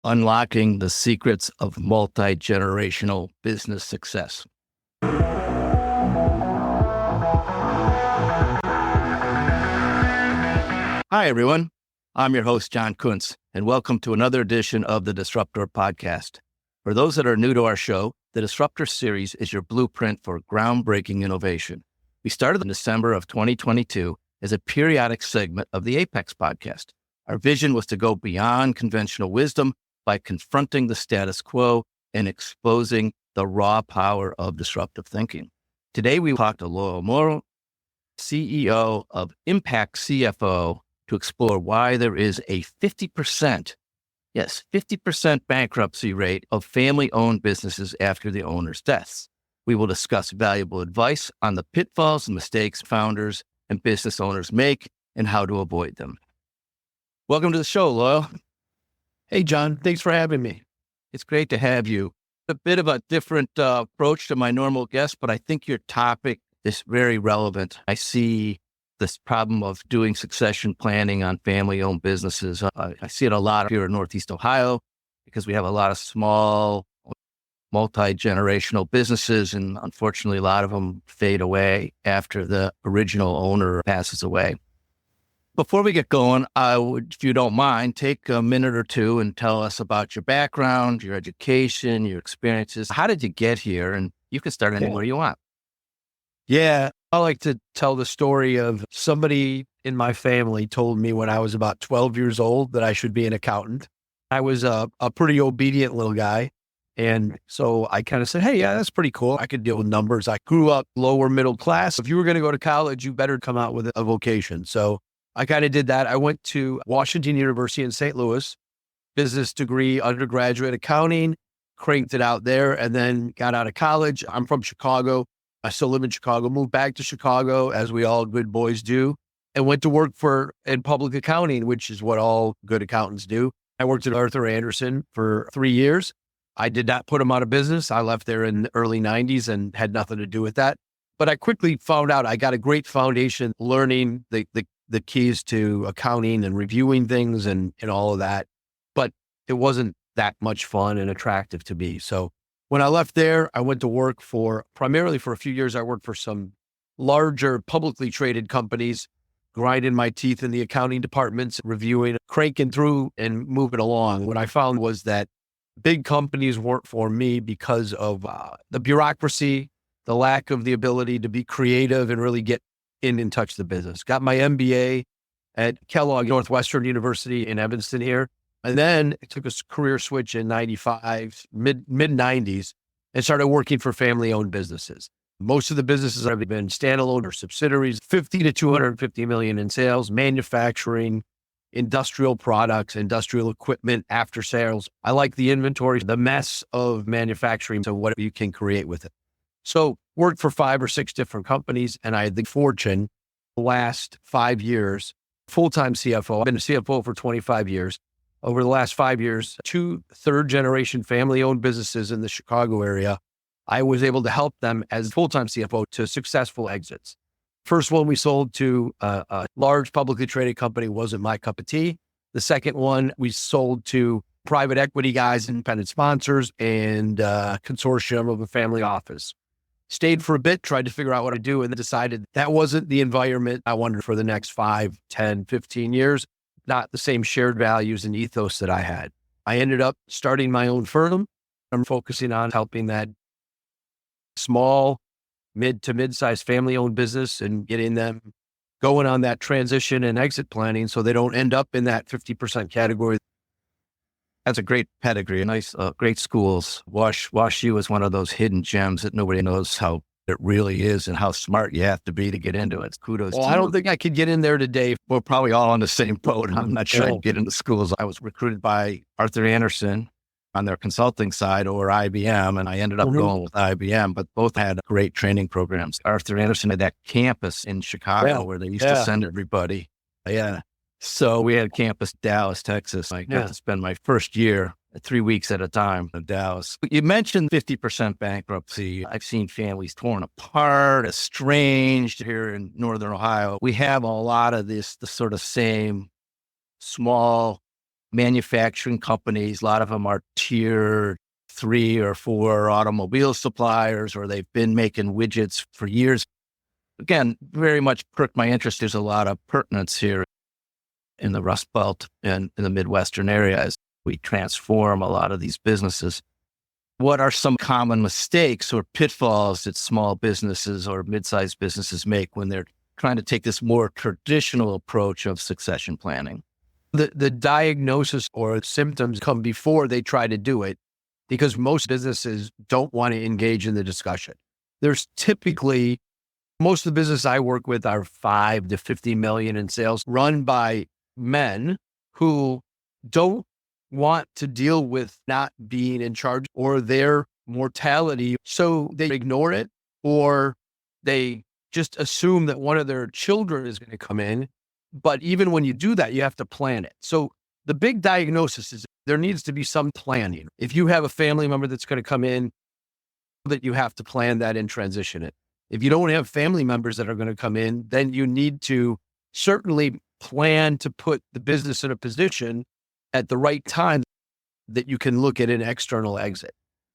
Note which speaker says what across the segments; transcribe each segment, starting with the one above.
Speaker 1: Unlocking the secrets of multi-generational business success. Hi, everyone. I'm your host, John Kuntz, and welcome to another edition of the Disruptor Podcast. For those that are new to our show, the Disruptor series is your blueprint for groundbreaking innovation. We started in December of 2022 as a periodic segment of the Apex podcast. Our vision was to go beyond conventional wisdom by confronting the status quo and exposing the raw power of disruptive thinking. Today, we talk to Lowell, CEO of Impact CFO, to explore why there is a 50% bankruptcy rate of family-owned businesses after the owner's deaths. We will discuss valuable advice on the pitfalls and mistakes founders and business owners make and how to avoid them. Welcome to the show, Lowell.
Speaker 2: Hey, John. Thanks for having me.
Speaker 1: It's great to have you. A bit of a different approach to my normal guest, but I think your topic is very relevant. I see this problem of doing succession planning on family-owned businesses. I see it a lot here in Northeast Ohio because we have a lot of small, multi-generational businesses, and unfortunately, a lot of them fade away after the original owner passes away. Before we get going, I would, if you don't mind, take a minute or two and tell us about your background, your education, your experiences. How did you get here? And you can start anywhere you want.
Speaker 2: Yeah, I like to tell the story of somebody in my family told me when I was about 12 years old that I should be an accountant. I was a pretty obedient little guy. And so I kind of said, hey, yeah, that's pretty cool. I could deal with numbers. I grew up lower middle class. If you were going to go to college, you better come out with a vocation. So I kind of did that. I went to Washington University in St. Louis, business degree, undergraduate accounting, cranked it out there, and then got out of college. I'm from Chicago. I still live in Chicago, moved back to Chicago, as we all good boys do, and went to work in public accounting, which is what all good accountants do. I worked at Arthur Andersen for 3 years. I did not put them out of business. I left there in the early 90s and had nothing to do with that. But I quickly found out I got a great foundation learning the keys to accounting and reviewing things and all of that. But it wasn't that much fun and attractive to me. So when I left there, I went to work primarily for a few years, I worked for some larger publicly traded companies, grinding my teeth in the accounting departments, reviewing, cranking through and moving along. What I found was that big companies weren't for me because of the bureaucracy, the lack of the ability to be creative and really get in and touch the business. Got my MBA at Kellogg Northwestern University in Evanston here. And then I took a career switch in 95, mid 90s, and started working for family-owned businesses. Most of the businesses have been standalone or subsidiaries, 50 to 250 million in sales, manufacturing, industrial products, industrial equipment, after sales. I like the inventory, the mess of manufacturing, so what you can create with it. So worked for 5 or 6 different companies, and I had the fortune the last 5 years, full-time CFO. I've been a CFO for 25 years. Over the last 5 years, 2 third-generation family-owned businesses in the Chicago area, I was able to help them as full-time CFO to successful exits. First one we sold to a large publicly traded company wasn't my cup of tea. The second one we sold to private equity guys, independent sponsors, and a consortium of a family office. Stayed for a bit, tried to figure out what to do, and then decided that wasn't the environment I wanted for the next 5, 10, 15 years. Not the same shared values and ethos that I had. I ended up starting my own firm. I'm focusing on helping that small, mid to mid-sized family-owned business and getting them going on that transition and exit planning so they don't end up in that 50% category.
Speaker 1: That's a great pedigree, nice, great schools. Wash U is one of those hidden gems that nobody knows how it really is and how smart you have to be to get into it. Kudos to you.
Speaker 2: I don't think I could get in there today.
Speaker 1: We're probably all on the same boat. I'm not sure I'd get into schools. I was recruited by Arthur Andersen on their consulting side or IBM, and I ended up going with IBM, but both had great training programs. Arthur Andersen had that campus in Chicago where they used to send everybody. Yeah. So we had campus Dallas, Texas. I got to spend my first year 3 weeks at a time in Dallas. You mentioned 50% bankruptcy. I've seen families torn apart, estranged here in Northern Ohio. We have a lot of the sort of same small manufacturing companies. A lot of them are tier 3 or 4 automobile suppliers, or they've been making widgets for years. Again, very much perked my interest. There's a lot of pertinence here in the Rust Belt and in the Midwestern area as we transform a lot of these businesses. What are some common mistakes or pitfalls that small businesses or mid-sized businesses make when they're trying to take this more traditional approach of succession planning?
Speaker 2: The diagnosis or symptoms come before they try to do it, because most businesses don't want to engage in the discussion. There's typically, most of the business I work with are 5 to 50 million in sales, run by men who don't want to deal with not being in charge or their mortality. So they ignore it, or they just assume that one of their children is going to come in. But even when you do that, you have to plan it. So the big diagnosis is there needs to be some planning. If you have a family member that's going to come in, that you have to plan that and transition it. If you don't have family members that are going to come in, then you need to certainly plan to put the business in a position at the right time that you can look at an external exit.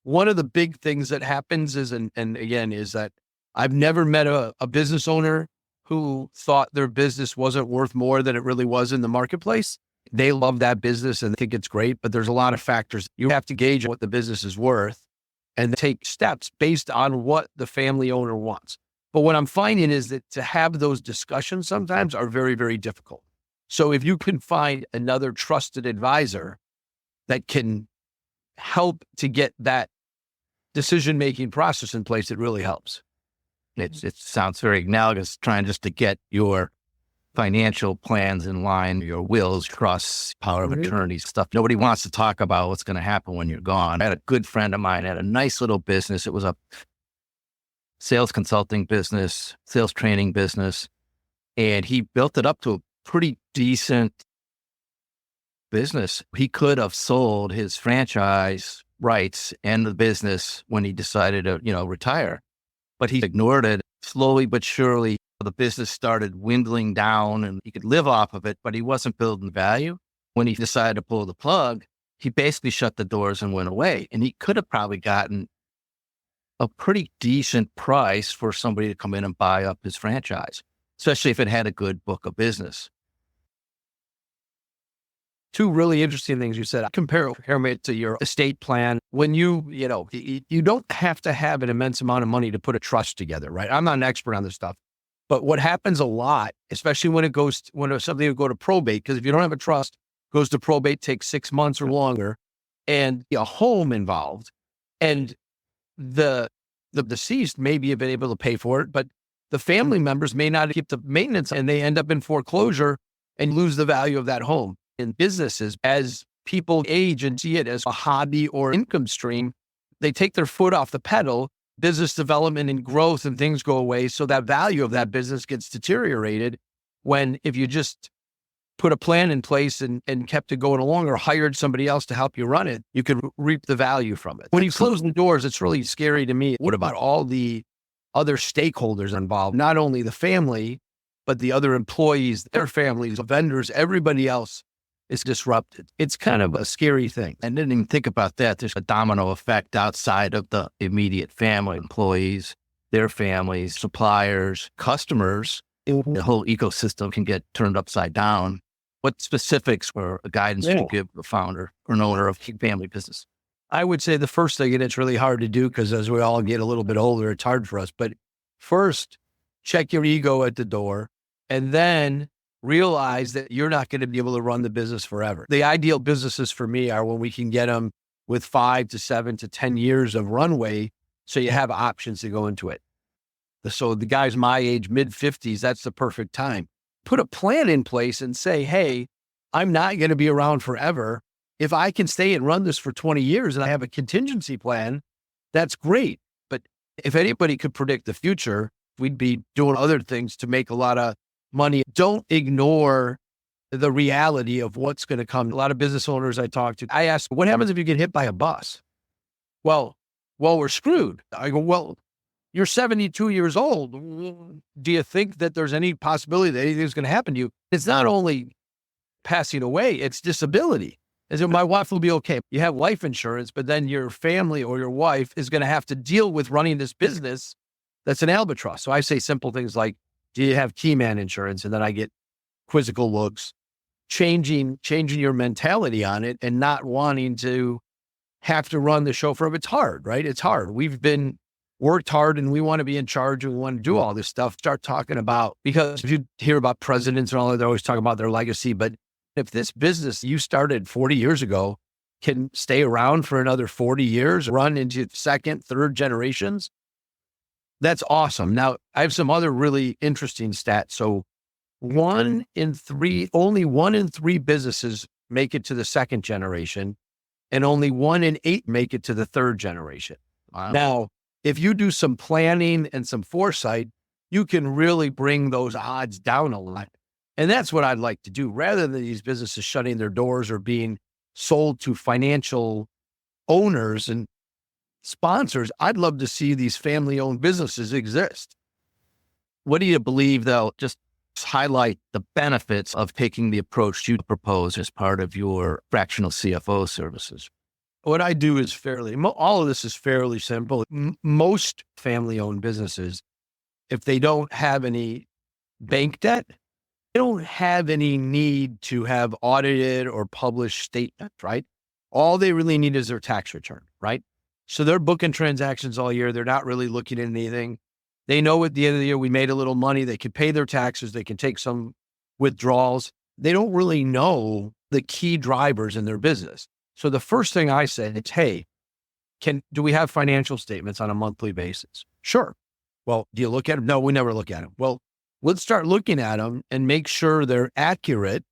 Speaker 2: One of the big things that happens is, and again, is that I've never met a business owner who thought their business wasn't worth more than it really was in the marketplace. They love that business and think it's great, but there's a lot of factors. You have to gauge what the business is worth and take steps based on what the family owner wants. But what I'm finding is that to have those discussions sometimes are very, very difficult. So if you can find another trusted advisor that can help to get that decision-making process in place, it really helps.
Speaker 1: It sounds very analogous, trying just to get your financial plans in line, your wills, trusts, power of attorney stuff. Nobody wants to talk about what's going to happen when you're gone. I had a good friend of mine, had a nice little business. It was a sales consulting business, sales training business, and he built it up to a pretty decent business. He could have sold his franchise rights and the business when he decided to, retire, but he ignored it. Slowly but surely, the business started dwindling down and he could live off of it, but he wasn't building value. When he decided to pull the plug, he basically shut the doors and went away. And he could have probably gotten a pretty decent price for somebody to come in and buy up his franchise, especially if it had a good book of business.
Speaker 2: Two really interesting things you said. Compare it to your estate plan. When you don't have to have an immense amount of money to put a trust together, right? I'm not an expert on this stuff, but what happens a lot, especially when something will go to probate, because if you don't have a trust, goes to probate, takes 6 months or longer, and a home involved, and the deceased may be able to pay for it, but the family members may not keep the maintenance, and they end up in foreclosure and lose the value of that home. In businesses, as people age and see it as a hobby or income stream, they take their foot off the pedal. Business development and growth and things go away. So that value of that business gets deteriorated when if you just put a plan in place and kept it going along or hired somebody else to help you run it, you could reap the value from it. When you close the doors, it's really scary to me. What about all the other stakeholders involved? Not only the family, but the other employees, their families, vendors, everybody else is disrupted. It's kind of a scary thing.
Speaker 1: I didn't even think about that. There's a domino effect outside of the immediate family, employees, their families, suppliers, customers. The whole ecosystem can get turned upside down. What specifics or guidance would you give the founder or an owner of a family business?
Speaker 2: I would say the first thing, and it's really hard to do because as we all get a little bit older, it's hard for us. But first, check your ego at the door, and then realize that you're not going to be able to run the business forever. The ideal businesses for me are when we can get them with 5 to 7 to 10 years of runway, so you have options to go into it. So the guys my age, mid-50s, that's the perfect time. Put a plan in place and say, hey, I'm not going to be around forever. If I can stay and run this for 20 years and I have a contingency plan, that's great. But if anybody could predict the future, we'd be doing other things to make a lot of money. Don't ignore the reality of what's going to come. A lot of business owners I talk to, I ask, what happens if you get hit by a bus? Well, we're screwed. I go, well, you're 72 years old. Do you think that there's any possibility that anything's going to happen to you? It's not only passing away, it's disability. And so my wife will be okay. You have life insurance, but then your family or your wife is going to have to deal with running this business that's an albatross. So I say simple things like, do you have key man insurance? And then I get quizzical looks, changing your mentality on it and not wanting to have to run the show for. It's hard, right? It's hard. We've been worked hard and we want to be in charge and we want to do all this stuff. Start talking about, because if you hear about presidents and all that, they're always talking about their legacy. But if this business you started 40 years ago can stay around for another 40 years, run into second, third generations, that's awesome. Now, I have some other really interesting stats. So only 1 in 3 businesses make it to the second generation, and only 1 in 8 make it to the third generation.
Speaker 1: Wow.
Speaker 2: Now, if you do some planning and some foresight, you can really bring those odds down a lot. And that's what I'd like to do. Rather than these businesses shutting their doors or being sold to financial owners and sponsors, I'd love to see these family-owned businesses exist.
Speaker 1: What do you believe, though, just highlight the benefits of taking the approach you propose as part of your fractional CFO services?
Speaker 2: What I do is all of this is fairly simple. Most family-owned businesses, if they don't have any bank debt, they don't have any need to have audited or published statements, right? All they really need is their tax return, right? So they're booking transactions all year. They're not really looking at anything. They know at the end of the year, we made a little money. They can pay their taxes. They can take some withdrawals. They don't really know the key drivers in their business. So the first thing I said, it's, hey, do we have financial statements on a monthly basis? Sure. Well, do you look at them? No, we never look at them. Well, let's start looking at them and make sure they're accurate.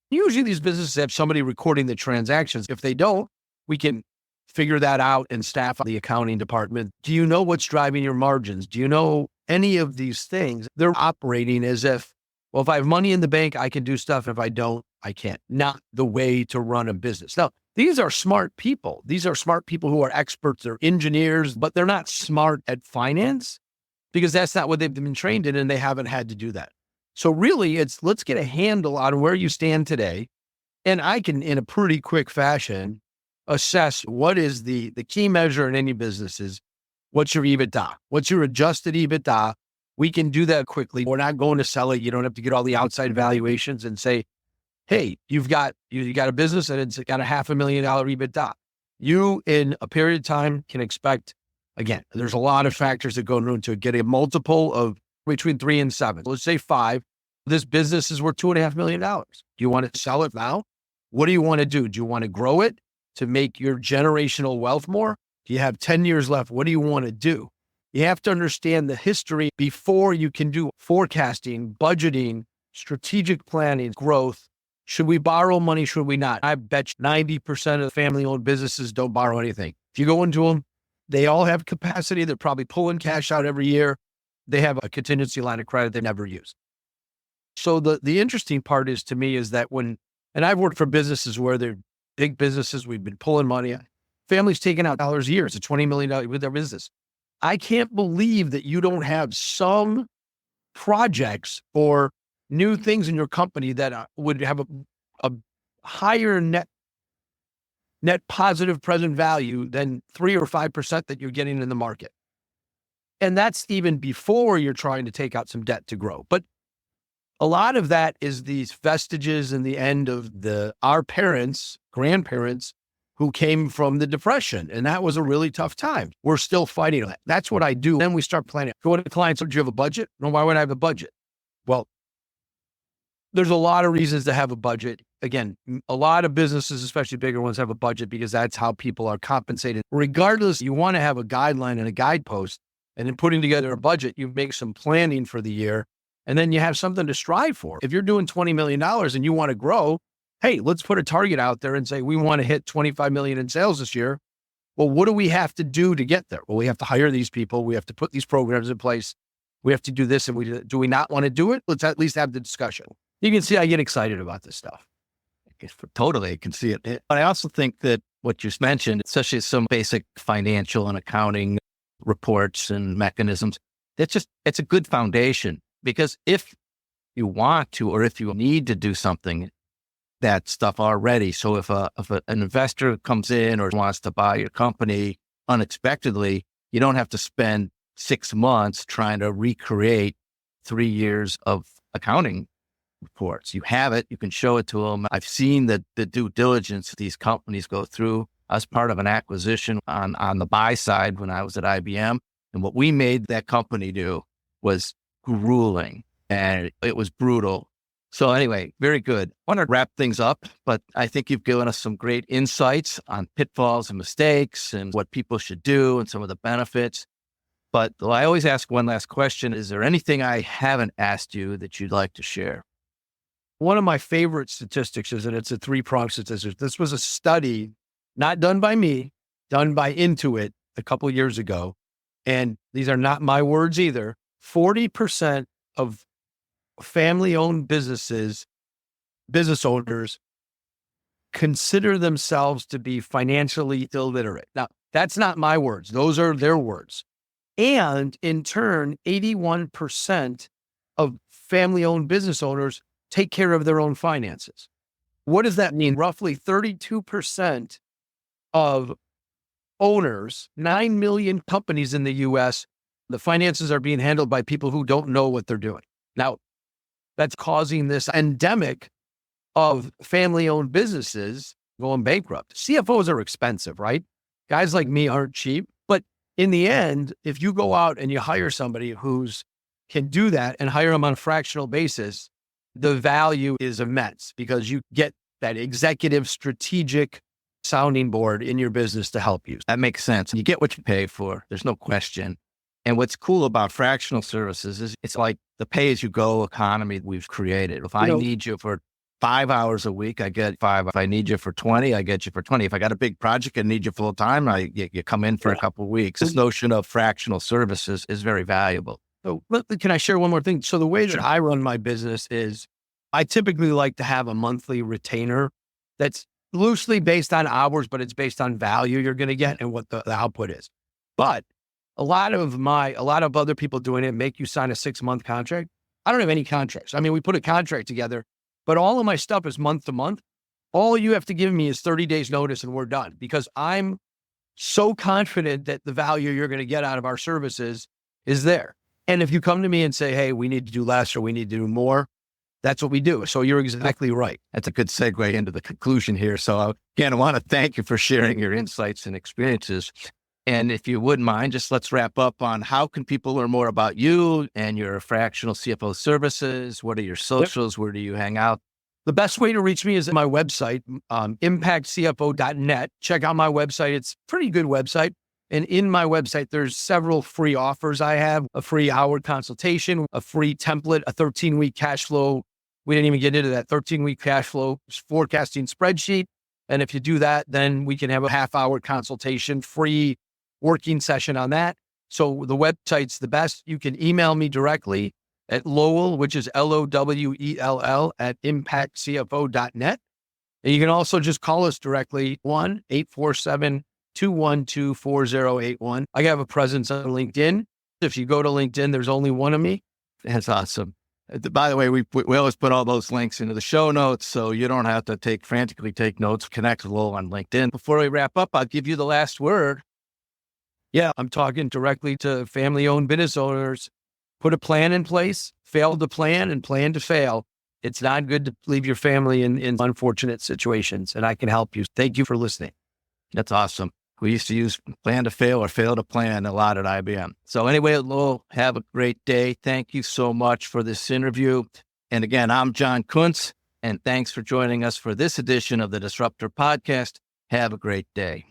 Speaker 2: Usually these businesses have somebody recording the transactions. If they don't, we can figure that out and staff the accounting department. Do you know what's driving your margins? Do you know any of these things? They're operating as if, well, if I have money in the bank, I can do stuff. If I don't, I can't. Not the way to run a business. Now, these are smart people. These are smart people who are experts. They're engineers, but they're not smart at finance because that's not what they've been trained in and they haven't had to do that. So really let's get a handle on where you stand today. And I can, in a pretty quick fashion, assess what is the key measure in any business is, what's your EBITDA? What's your adjusted EBITDA? We can do that quickly. We're not going to sell it. You don't have to get all the outside valuations and say, hey, you got a business and it's got a $500,000 EBITDA. You, in a period of time, can expect, again, there's a lot of factors that go into it, get a multiple of between 3 and 7. Let's say 5. This business is worth $2.5 million. Do you want to sell it now? What do you want to do? Do you want to grow it to make your generational wealth more? Do you have 10 years left? What do you want to do? You have to understand the history before you can do forecasting, budgeting, strategic planning, growth. Should we borrow money? Should we not? I bet 90% of family-owned businesses don't borrow anything. If you go into them, they all have capacity. They're probably pulling cash out every year. They have a contingency line of credit they never use. So the interesting part is, to me, is that and I've worked for businesses where they're big businesses, we've been pulling money. Families taking out dollars a year. It's a $20 million with their business. I can't believe that you don't have some projects or new things in your company that would have a higher net positive present value than 3 or 5% that you're getting in the market. And that's even before you're trying to take out some debt to grow. But a lot of that is these vestiges in the end of our parents, grandparents, who came from the Depression. And that was a really tough time. We're still fighting that. That's what I do. Then we start planning. Go to the clients, do you have a budget? No, why would I have a budget? Well, there's a lot of reasons to have a budget. Again, a lot of businesses, especially bigger ones, have a budget because that's how people are compensated. Regardless, you want to have a guideline and a guidepost. And in putting together a budget, you make some planning for the year. And then you have something to strive for. If you're doing $20 million and you want to grow, hey, let's put a target out there and say, we want to hit 25 million in sales this year. Well, what do we have to do to get there? Well, we have to hire these people. We have to put these programs in place. We have to do this. And do we not want to do it? Let's at least have the discussion. You can see I get excited about this stuff.
Speaker 1: Totally, I can see it. But I also think that what you mentioned, especially some basic financial and accounting reports and mechanisms, it's a good foundation. Because if you want to, or if you need to do something, that stuff already. So if an investor comes in or wants to buy your company unexpectedly, you don't have to spend 6 months trying to recreate 3 years of accounting reports. You have it, you can show it to them. I've seen the due diligence these companies go through. I was part of an acquisition on the buy side when I was at IBM. And what we made that company do was grueling, and it was brutal. So anyway, very good. I want to wrap things up, but I think you've given us some great insights on pitfalls and mistakes and what people should do and some of the benefits. But I always ask one last question. Is there anything I haven't asked you that you'd like to share?
Speaker 2: One of my favorite statistics is, and it's a 3-pronged statistic. This was a study not done by me, done by Intuit a couple of years ago. And these are not my words either. 40% of family-owned business owners consider themselves to be financially illiterate. Now, that's not my words. Those are their words. And in turn, 81% of family-owned business owners take care of their own finances. What does that mean? Roughly 32% of owners, 9 million companies in the US, the finances are being handled by people who don't know what they're doing. Now, that's causing this endemic of family-owned businesses going bankrupt. CFOs are expensive, right? Guys like me aren't cheap. But in the end, if you go out and you hire somebody who's can do that and hire them on a fractional basis, the value is immense because you get that executive strategic sounding board in your business to help you.
Speaker 1: That makes sense. You get what you pay for. There's no question. And what's cool about fractional services is it's like the pay-as-you-go economy we've created. If I need you for 5 hours a week, I get 5. If I need you for 20, I get you for 20. If I got a big project and need you full time, you come in for a couple of weeks. This notion of fractional services is very valuable.
Speaker 2: So can I share one more thing? So the way that I run my business is I typically like to have a monthly retainer that's loosely based on hours, but it's based on value you're going to get and what the output is. But a lot of other people doing it make you sign a 6-month contract. I don't have any contracts. I mean, we put a contract together, but all of my stuff is month to month. All you have to give me is 30 days notice and we're done because I'm so confident that the value you're going to get out of our services is there. And if you come to me and say, hey, we need to do less or we need to do more, that's what we do. So you're exactly right.
Speaker 1: That's a good segue into the conclusion here. So again, I want to thank you for sharing your insights and experiences. And if you wouldn't mind, just let's wrap up on how can people learn more about you and your fractional CFO services? What are your socials? Where do you hang out?
Speaker 2: The best way to reach me is at my website, impactcfo.net. Check out my website. It's a pretty good website. And in my website, there's several free offers I have, a free hour consultation, a free template, a 13-week cash flow. We didn't even get into that 13-week cash flow forecasting spreadsheet. And if you do that, then we can have a half-hour consultation, free working session on that. So the website's the best. You can email me directly at Lowell, which is Lowell at impactcfo.net. And you can also just call us directly, 1-847-212-4081. I have a presence on LinkedIn. If you go to LinkedIn, there's only one of me.
Speaker 1: That's awesome. By the way, we always put all those links into the show notes, so you don't have to frantically take notes. Connect with Lowell on LinkedIn. Before we wrap up, I'll give you the last word.
Speaker 2: Yeah, I'm talking directly to family-owned business owners. Put a plan in place, fail to plan, and plan to fail. It's not good to leave your family in unfortunate situations, and I can help you. Thank you for listening.
Speaker 1: That's awesome. We used to use plan to fail or fail to plan a lot at IBM. So anyway, Lowell, have a great day. Thank you so much for this interview. And again, I'm John Kuntz, and thanks for joining us for this edition of the Disruptor Podcast. Have a great day.